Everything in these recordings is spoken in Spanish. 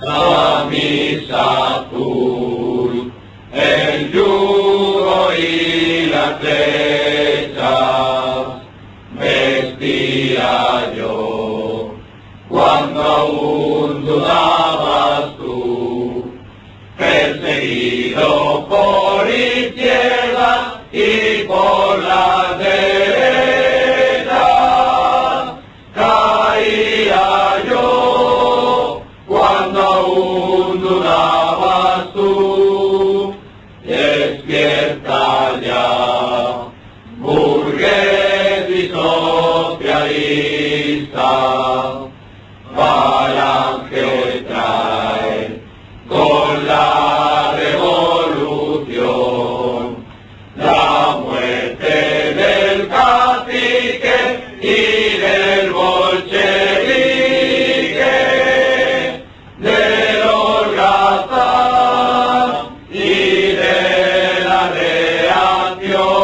camisa azul, el yugo y las flechas vestía yo cuando aún dudabas tú, perseguido por izquierda y por la derecha, caía yo cuando aún dudabas tú. Despierta ya, burgués y socialista, falange trae con la revolución la muerte del cacique y del bolchevique, del holgazán y de la reacción,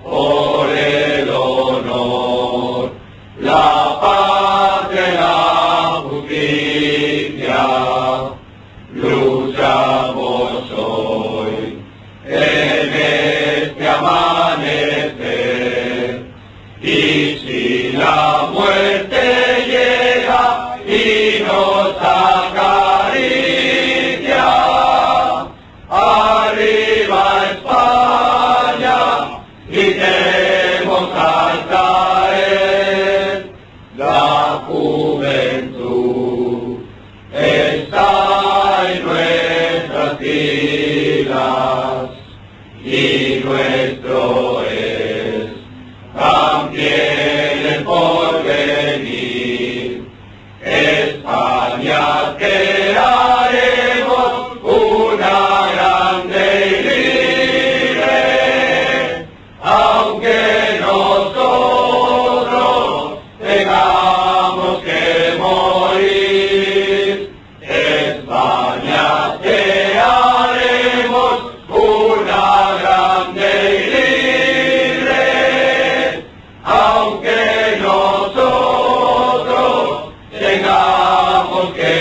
por el honor, la patria y la justicia, luchamos hoy en este amanecer. Y si la muerte llega y nos acaricia, arriba España, gritemos al caer, la juventud está en nuestras filas y nuestro es también el porvenir. España crearemos una grande y libre, aunque nosotros tengamos que morir. España crearemos una grande y libre, aunque nosotros tengamos que